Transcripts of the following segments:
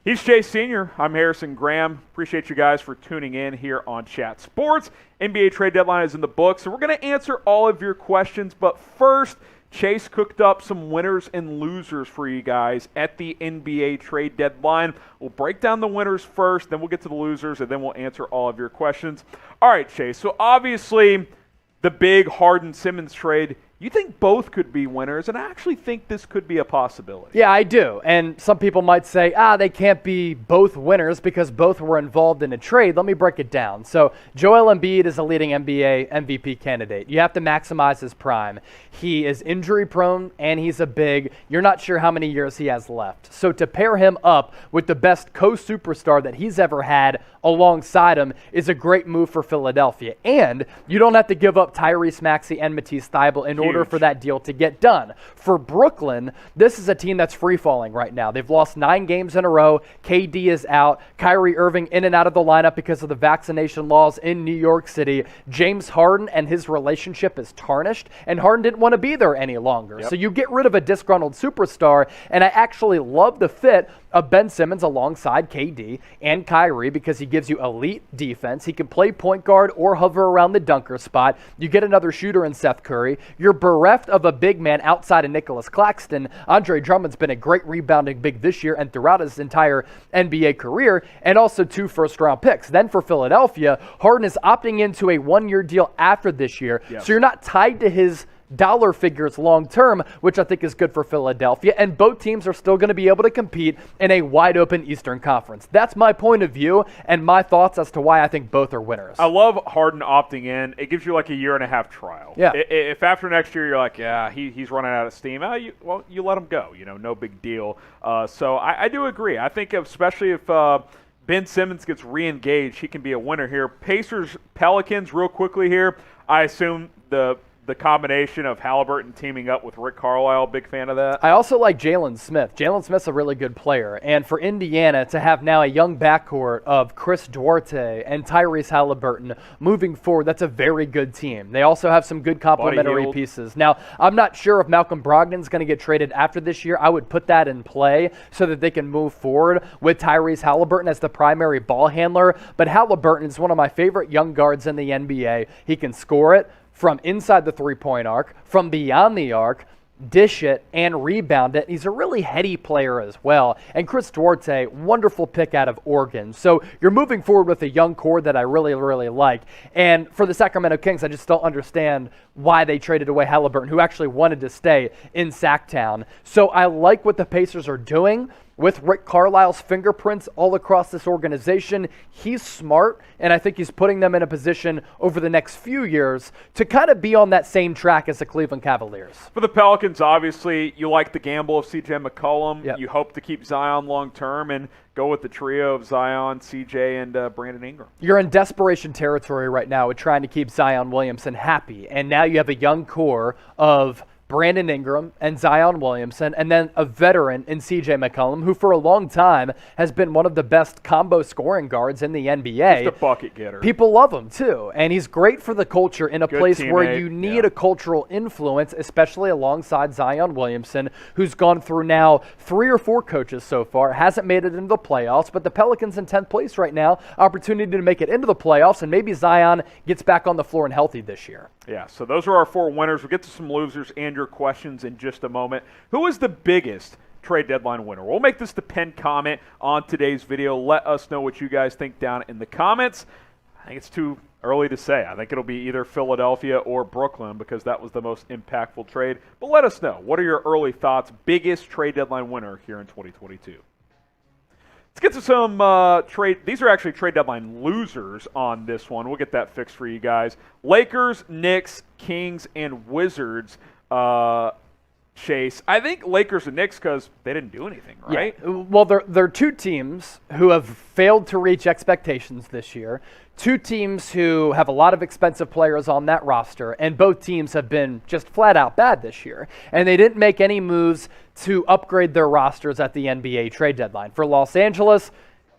He's Jay Sr. I'm Harrison Graham. Appreciate you guys for tuning in here on Chat Sports. NBA trade deadline is in the books, and we're going to answer all of your questions. But first, Chase cooked up some winners and losers for you guys at the NBA trade deadline. We'll break down the winners first, then we'll get to the losers, and then we'll answer all of your questions. All right, Chase. So obviously, the big Harden-Simmons trade, you think both could be winners, and I actually think this could be a possibility. Yeah, I do. And some people might say, they can't be both winners because both were involved in a trade. Let me break it down. So Joel Embiid is a leading NBA MVP candidate. You have to maximize his prime. He is injury prone and he's a big. You're not sure how many years he has left. So to pair him up with the best co-superstar that he's ever had alongside him is a great move for Philadelphia. And you don't have to give up Tyrese Maxey and Matisse Thybulle in order for that deal to get done. For Brooklyn, this is a team that's free-falling right now. They've lost 9 games in a row. KD is out. Kyrie Irving in and out of the lineup because of the vaccination laws in New York City. James Harden and his relationship is tarnished, and Harden didn't want to be there any longer. Yep. So you get rid of a disgruntled superstar, and I actually love the fit of Ben Simmons alongside KD and Kyrie because he gives you elite defense. He can play point guard or hover around the dunker spot. You get another shooter in Seth Curry. You're bereft of a big man outside of Nicholas Claxton. Andre Drummond's been a great rebounding big this year and throughout his entire NBA career, and also 2 first-round picks. Then for Philadelphia, Harden is opting into a 1-year deal after this year, so you're not tied to his dollar figures long term, which I think is good for Philadelphia, and both teams are still going to be able to compete in a wide open Eastern Conference. That's my point of view and my thoughts as to why I think both are winners. I love Harden opting in. It gives you like a 1.5-year trial. Yeah. If after next year you're like, he's running out of steam, you let him go. No big deal. So I do agree. I think especially if Ben Simmons gets re-engaged, he can be a winner here. Pacers, Pelicans, real quickly here. I assume the combination of Halliburton teaming up with Rick Carlisle, big fan of that. I also like Jalen Smith. Jalen Smith's a really good player. And for Indiana to have now a young backcourt of Chris Duarte and Tyrese Halliburton moving forward, that's a very good team. They also have some good complementary pieces. Now, I'm not sure if Malcolm Brogdon's going to get traded after this year. I would put that in play so that they can move forward with Tyrese Halliburton as the primary ball handler. But Halliburton is one of my favorite young guards in the NBA. He can score it from inside the three-point arc, from beyond the arc, dish it, and rebound it. He's a really heady player as well. And Chris Duarte, wonderful pick out of Oregon. So you're moving forward with a young core that I really, really like. And for the Sacramento Kings, I just don't understand why they traded away Halliburton, who actually wanted to stay in Sacktown. So I like what the Pacers are doing with Rick Carlisle's fingerprints all across this organization. He's smart, and I think he's putting them in a position over the next few years to kind of be on that same track as the Cleveland Cavaliers. For the Pelicans, obviously, you like the gamble of C.J. McCollum. Yep. You hope to keep Zion long-term and go with the trio of Zion, C.J., and Brandon Ingram. You're in desperation territory right now with trying to keep Zion Williamson happy, and now you have a young core of Brandon Ingram and Zion Williamson, and then a veteran in C.J. McCollum, who for a long time has been one of the best combo scoring guards in the NBA. He's a bucket getter. People love him, too, and he's great for the culture in a Good place teammate. where you need a cultural influence, especially alongside Zion Williamson, who's gone through now 3 or 4 coaches so far, hasn't made it into the playoffs, but the Pelicans in 10th place right now, opportunity to make it into the playoffs, and maybe Zion gets back on the floor and healthy this year. Yeah, so those are our 4 winners. We'll get to some losers and your questions in just a moment. Who is the biggest trade deadline winner? We'll make this the pinned comment on today's video. Let us know what you guys think down in the comments. I think it's too early to say. I think it'll be either Philadelphia or Brooklyn because that was the most impactful trade. But let us know. What are your early thoughts? Biggest trade deadline winner here in 2022. Let's get to some trade. These are actually trade deadline losers on this one. We'll get that fixed for you guys. Lakers, Knicks, Kings, and Wizards. Chase, I think Lakers and Knicks because they didn't do anything, right? Yeah. Well, they're 2 teams who have failed to reach expectations this year. 2 teams who have a lot of expensive players on that roster, and both teams have been just flat out bad this year. And they didn't make any moves to upgrade their rosters at the NBA trade deadline. For Los Angeles,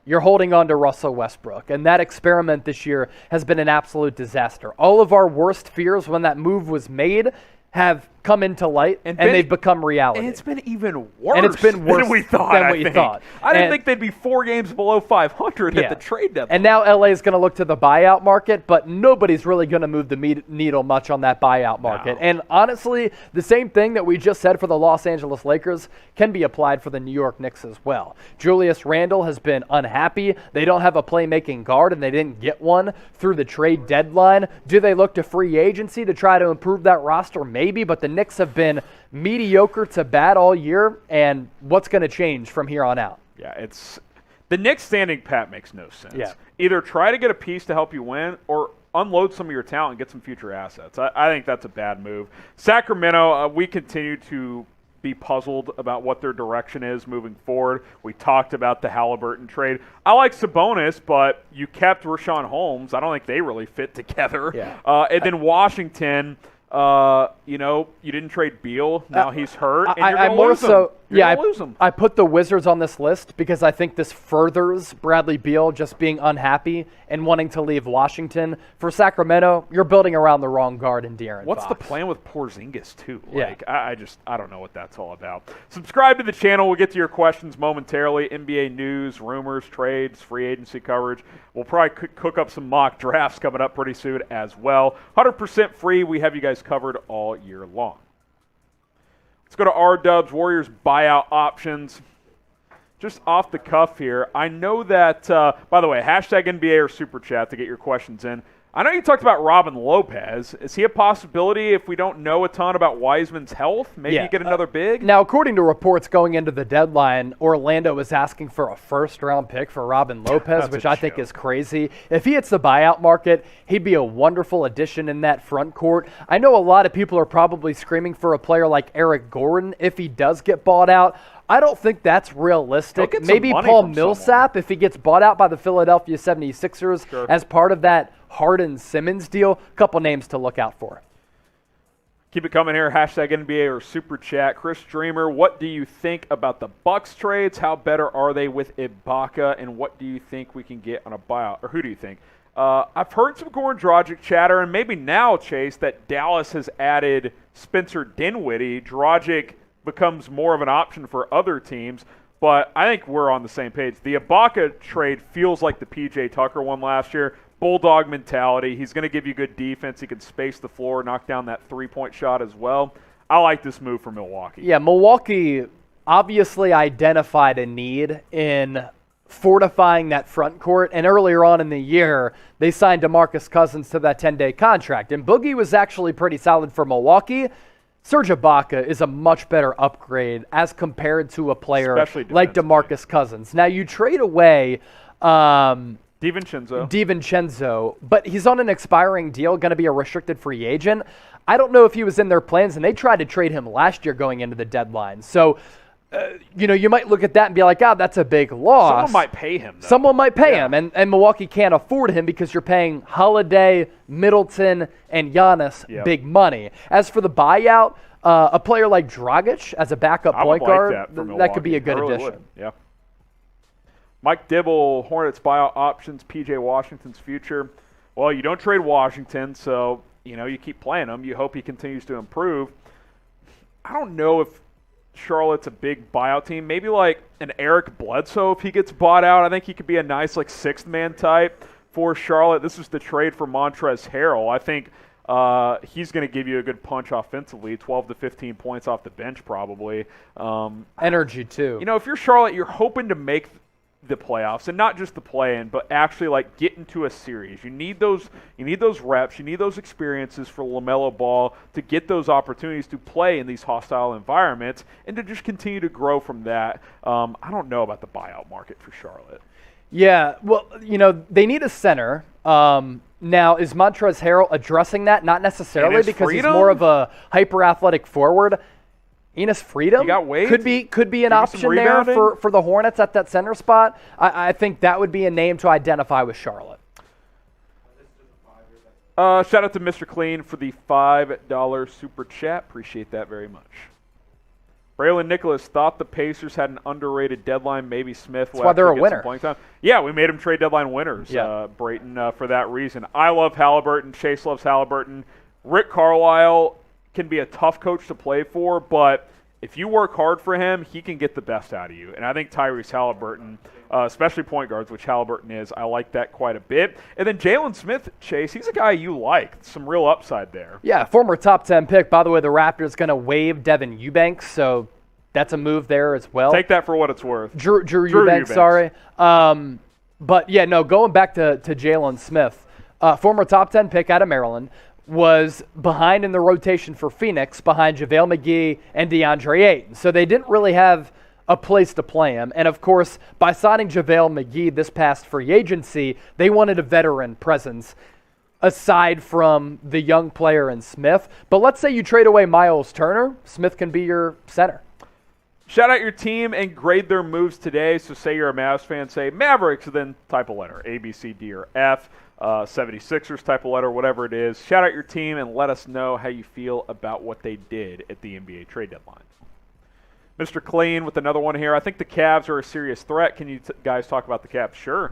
you're holding on to Russell Westbrook, and that experiment this year has been an absolute disaster. All of our worst fears when that move was made have come into light and they've become reality. And it's been even worse, than we thought. I didn't think they'd be 4 games below 500 at the trade deadline. And now LA is going to look to the buyout market, but nobody's really going to move the needle much on that buyout market. No. And honestly, the same thing that we just said for the Los Angeles Lakers can be applied for the New York Knicks as well. Julius Randle has been unhappy. They don't have a playmaking guard, and they didn't get one through the trade deadline. Do they look to free agency to try to improve that roster? Maybe, but the Knicks have been mediocre to bad all year, and what's going to change from here on out? Yeah, it's the Knicks standing pat makes no sense. Yeah. Either try to get a piece to help you win or unload some of your talent and get some future assets. I think that's a bad move. Sacramento, we continue to be puzzled about what their direction is moving forward. We talked about the Halliburton trade. I like Sabonis, but you kept Rashawn Holmes. I don't think they really fit together. Yeah. And then Washington, you didn't trade Beal. Now he's hurt. And you're going to lose him. I put the Wizards on this list because I think this furthers Bradley Beal just being unhappy and wanting to leave Washington. For Sacramento, you're building around the wrong guard in De'Aaron What's Fox. the plan with Porzingis, too? Yeah. I don't know what that's all about. Subscribe to the channel. We'll get to your questions momentarily. NBA news, rumors, trades, free agency coverage. We'll probably cook up some mock drafts coming up pretty soon as well. 100% free. We have you guys covered all year long. Let's go to R-Dubs, Warriors buyout options. Just off the cuff here, I know that, by the way, hashtag NBA or Super Chat to get your questions in. I know you talked about Robin Lopez. Is he a possibility if we don't know a ton about Wiseman's health? Maybe you get another big? Now, according to reports going into the deadline, Orlando was asking for a first-round pick for Robin Lopez, which I think is crazy. If he hits the buyout market, he'd be a wonderful addition in that front court. I know a lot of people are probably screaming for a player like Eric Gordon if he does get bought out. I don't think that's realistic. Maybe Paul Millsap if he gets bought out by the Philadelphia 76ers as part of that Harden Simmons deal. A couple names to look out for. Keep it coming here. Hashtag NBA or Super Chat. Chris Dreamer, what do you think about the Bucks trades? How better are they with Ibaka? And what do you think we can get on a buyout? Or who do you think? I've heard some Goran Dragic chatter, and maybe now, Chase, that Dallas has added Spencer Dinwiddie. Dragic becomes more of an option for other teams, but I think we're on the same page. The Ibaka trade feels like the P.J. Tucker one last year. Bulldog mentality. He's going to give you good defense. He can space the floor, knock down that three-point shot as well. I like this move for Milwaukee. Yeah, Milwaukee obviously identified a need in fortifying that front court, and earlier on in the year, they signed DeMarcus Cousins to that 10-day contract, and Boogie was actually pretty solid for Milwaukee. Serge Ibaka is a much better upgrade as compared to a player like DeMarcus Cousins. Now, you trade away DiVincenzo, but he's on an expiring deal, going to be a restricted free agent. I don't know if he was in their plans, and they tried to trade him last year going into the deadline. So, you might look at that and be like, that's a big loss. Someone might pay him, though. Someone might pay him, and Milwaukee can't afford him because you're paying Holiday, Middleton, and Giannis big money. As for the buyout, a player like Dragic as a backup point guard, that could be a good addition. Yeah. Mike Dibble, Hornets buyout options, P.J. Washington's future. Well, you don't trade Washington, so you keep playing him. You hope he continues to improve. I don't know if Charlotte's a big buyout team. Maybe like an Eric Bledsoe if he gets bought out. I think he could be a nice sixth man type for Charlotte. This is the trade for Montrezl Harrell. I think he's going to give you a good punch offensively, 12 to 15 points off the bench probably. Energy too. If you're Charlotte, you're hoping to make the playoffs, and not just the play-in, but actually get into a series. You need those reps, you need those experiences for LaMelo Ball to get those opportunities to play in these hostile environments and to just continue to grow from that. I don't know about the buyout market for Charlotte. Yeah, well, they need a center. Now, is Montrezl Harrell addressing that? Not necessarily, because he's more of a hyper-athletic forward. Enes Freedom could be an option there for the Hornets at that center spot. I think that would be a name to identify with Charlotte. Shout out to Mr. Clean for the $5 super chat. Appreciate that very much. Braylon Nicholas thought the Pacers had an underrated deadline. Maybe Smith will That's why they're a winner. Yeah, we made them trade deadline winners, Brayton, for that reason. I love Halliburton. Chase loves Halliburton. Rick Carlisle can be a tough coach to play for, but if you work hard for him, he can get the best out of you. And I think Tyrese Halliburton, especially point guards, which Halliburton is, I like that quite a bit. And then Jalen Smith, Chase, he's a guy you like. Some real upside there. Yeah, former top 10 pick. By the way, the Raptors going to waive Devin Eubanks, so that's a move there as well. Take that for what it's worth. Drew Eubanks, sorry. But, yeah, no, going back to Jalen Smith, former top 10 pick out of Maryland, was behind in the rotation for Phoenix behind JaVale McGee and DeAndre Ayton. So they didn't really have a place to play him. And, of course, by signing JaVale McGee this past free agency, they wanted a veteran presence aside from the young player in Smith. But let's say you trade away Miles Turner. Smith can be your center. Shout out your team and grade their moves today. So say you're a Mavs fan, say Mavericks, then type a letter, A, B, C, D, or F. 76ers type of letter, whatever it is. Shout out your team and let us know how you feel about what they did at the NBA trade deadline. Mr. Clean with another one here. I think the Cavs are a serious threat. Can you guys talk about the Cavs? Sure.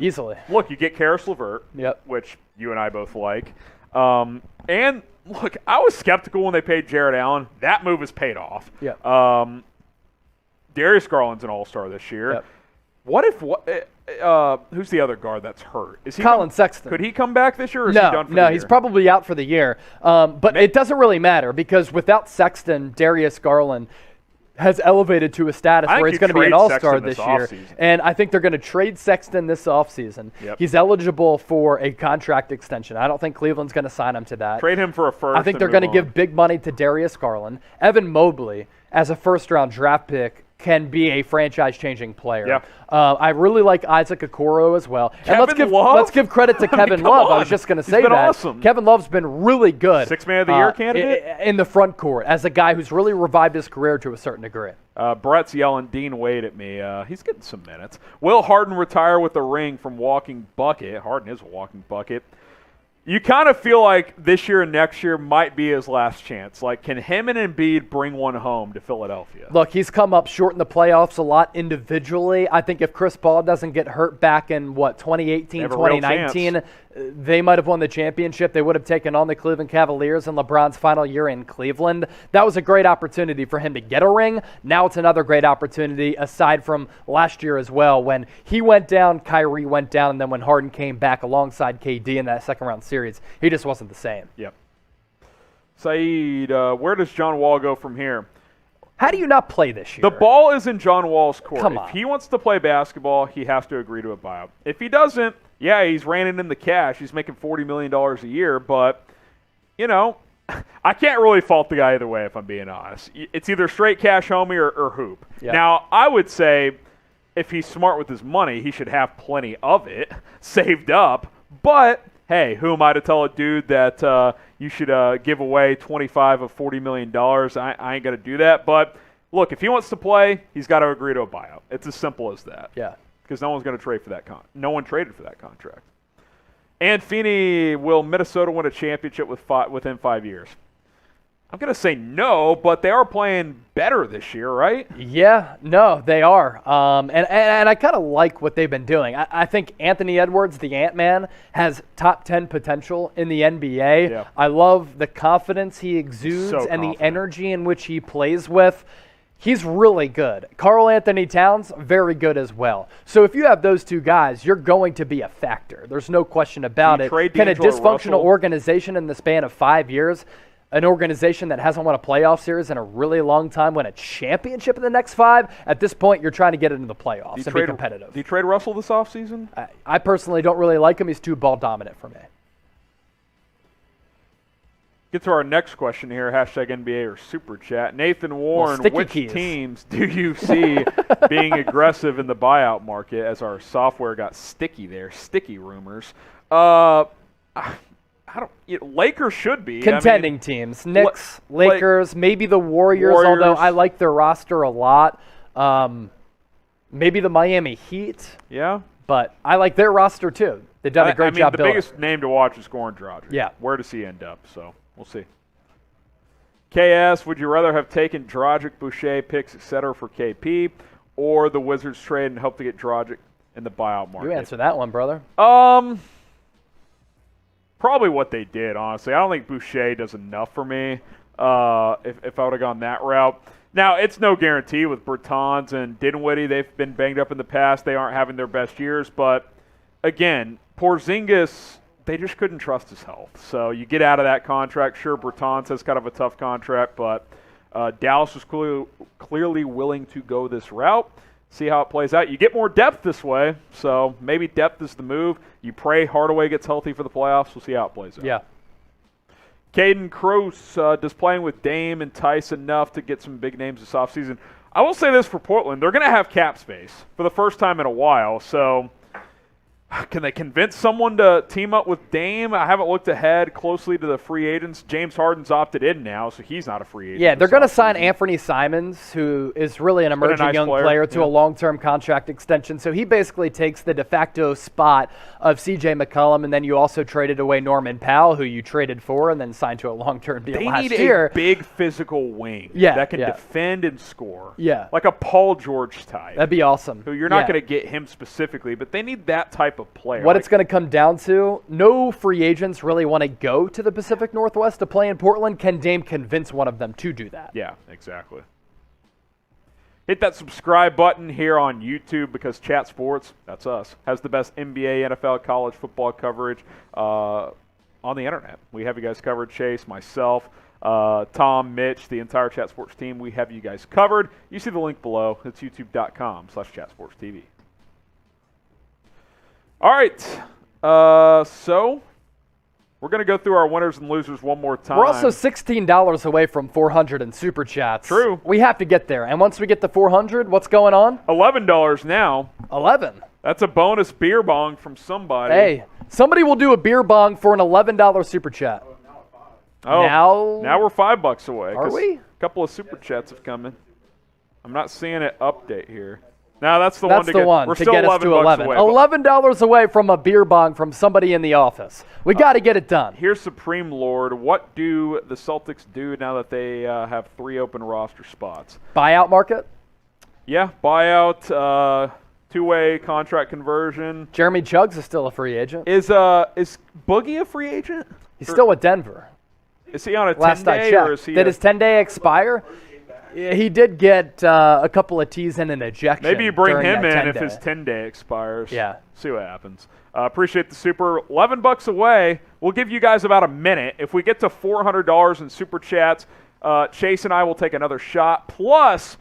Easily. Look, you get Karis LeVert, which you and I both like. And, look, I was skeptical when they paid Jared Allen. That move has paid off. Darius Garland's an all-star this year. What if who's the other guard that's hurt? Is he Colin Sexton. Could he come back this year, or is he done for the year? No, he's probably out for the year. But it doesn't really matter because without Sexton, Darius Garland has elevated to a status where he's going to be an all-star this year. And I think they're going to trade Sexton this offseason. He's eligible for a contract extension. I don't think Cleveland's going to sign him to that. Trade him for a first. I think they're going to give big money to Darius Garland. Evan Mobley, as a first-round draft pick, can be a franchise-changing player. I really like Isaac Okoro as well. And let's give credit to Kevin Love. I was just going to say that. Awesome. Kevin Love's been really good. Sixth Man of the Year candidate? In the front court as a guy who's really revived his career to a certain degree. Brett's yelling Dean Wade at me. He's getting some minutes. Will Harden retire with a ring from walking bucket? Harden is a walking bucket. You kind of feel like this year and next year might be his last chance. Like, can him and Embiid bring one home to Philadelphia? Look, he's come up short in the playoffs a lot individually. I think if Chris Paul doesn't get hurt back in, 2018, 2019, they might have won the championship. They would have taken on the Cleveland Cavaliers in LeBron's final year in Cleveland. That was a great opportunity for him to get a ring. Now it's another great opportunity aside from last year as well when he went down, Kyrie went down, and then when Harden came back alongside KD in that second-round series, he just wasn't the same. Saeed, where does John Wall go from here? How do you not play this year? The ball is in John Wall's court. Come on. If he wants to play basketball, he has to agree to a buyout. If he doesn't, he's reining in the cash. He's making $40 million a year, but, I can't really fault the guy either way if I'm being honest. It's either straight cash homie or hoop. Now, I would say if he's smart with his money, he should have plenty of it saved up, but hey, who am I to tell a dude that you should give away 25 of $40 million? I ain't going to do that. But, look, if he wants to play, he's got to agree to a buyout. It's as simple as that. Because no one's going to trade for that no one traded for that contract. And Feeney, will Minnesota win a championship within 5 years? I'm going to say no, but they are playing better this year, right? Yeah, no, they are. And I kind of like what they've been doing. I think Anthony Edwards, the Ant-Man, has top 10 potential in the NBA. I love the confidence he exudes and the energy in which he plays with. He's really good. Karl Anthony Towns, very good as well. So if you have those two guys, you're going to be a factor. There's no question about it. Can a dysfunctional organization in the span of 5 years, an organization that hasn't won a playoff series in a really long time, win a championship in the next 5? At this point, you're trying to get into the playoffs and be competitive. Do you trade Russell this offseason? I personally don't really like him. He's too ball dominant for me. Get to our next question here, #NBA or Super Chat. Nathan Warren, which teams do you see being aggressive in the buyout market as our software got sticky there? Sticky rumors. Lakers should be. Contending teams. Knicks, Lakers, maybe the Warriors, although I like their roster a lot. Maybe the Miami Heat. But I like their roster too. They've done a great job building. The biggest name to watch is Goran Dragic. Where does he end up? So we'll see. KS, would you rather have taken Dragic, Boucher, picks, etc. for KP, or the Wizards trade and hope to get Dragic in the buyout market? You answer that one, brother. probably what they did, honestly. I don't think Boucher does enough for me if I would have gone that route. Now, it's no guarantee with Bertans and Dinwiddie. They've been banged up in the past. They aren't having their best years. But, again, Porzingis, they just couldn't trust his health. So you get out of that contract. Sure, Bertans has kind of a tough contract, but Dallas was clearly willing to go this route. See how it plays out. You get more depth this way, so maybe depth is the move. You pray Hardaway gets healthy for the playoffs. We'll see how it plays out. Yeah. Caden Kroos, does playing with Dame entice enough to get some big names this offseason? I will say this for Portland. They're going to have cap space for the first time in a while, so can they convince someone to team up with Dame? I haven't looked ahead closely to the free agents. James Harden's opted in now, so he's not a free agent. Yeah, they're going to sign Anthony Simons, who is really an emerging young player, to a long-term contract extension. So he basically takes the de facto spot of C.J. McCollum, and then you also traded away Norman Powell, who you traded for and then signed to a long-term deal last year. They need a big physical wing that can defend and score. Yeah. Like a Paul George type. That'd be awesome. Who you're not going to get him specifically, but they need that type of player. What it's going to come down to, no free agents really want to go to the Pacific Northwest to play in Portland. Can Dame convince one of them to do that? Yeah, exactly. Hit that subscribe button here on YouTube because Chat Sports, that's us, has the best NBA, NFL, college football coverage on the internet. We have you guys covered. Chase, myself, Tom, Mitch, the entire Chat Sports team. We have you guys covered. You see the link below. It's youtube.com/chatsportstv. All right, so we're going to go through our winners and losers one more time. We're also $16 away from 400 in Super Chats. True. We have to get there. And once we get to 400, what's going on? $11 now. 11. That's a bonus beer bong from somebody. Hey, somebody will do a beer bong for an $11 Super Chat. Oh, now we're $5 away. Are we? A couple of Super Chats have come in. I'm not seeing it update here. No, that's the one to get. We're still get us to 11. Away. $11 away from a beer bong from somebody in the office. We got to get it done. Here's Supreme Lord. What do the Celtics do now that they have 3 open roster spots? Buyout market? Yeah, buyout, two-way contract conversion. Jeremy Chuggs is still a free agent. Is Boogie a free agent? He's still with Denver. Is he on a 10-day? Last I checked. Or is he Did his 10-day expire? He did get a couple of T's and an ejection. Maybe you bring him in 10-day. if his 10-day expires. Yeah. See what happens. Appreciate the super. $11 away. We'll give you guys about a minute. If we get to $400 in Super Chats, Chase and I will take another shot. Plus,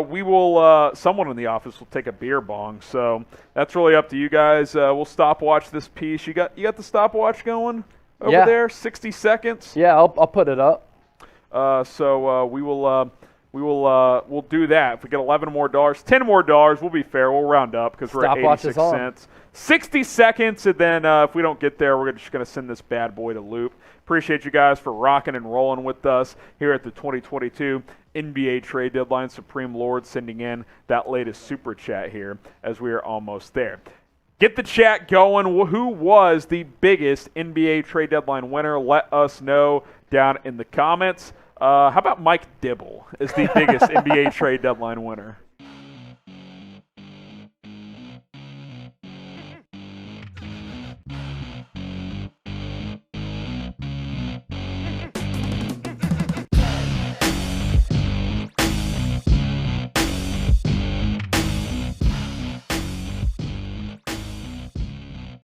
we will. Someone in the office will take a beer bong. So that's really up to you guys. We'll stopwatch this piece. You got the stopwatch going over there? 60 seconds. Yeah, I'll put it up. So we will. We'll do that. If we get $11 more, $10 more, we'll be fair. We'll round up because we're at 86 cents. 60 seconds, and then if we don't get there, we're just going to send this bad boy to loop. Appreciate you guys for rocking and rolling with us here at the 2022 NBA Trade Deadline. Supreme Lord sending in that latest Super Chat here as we are almost there. Get the chat going. Who was the biggest NBA Trade Deadline winner? Let us know down in the comments. How about Mike Dibble is the biggest NBA Trade Deadline winner?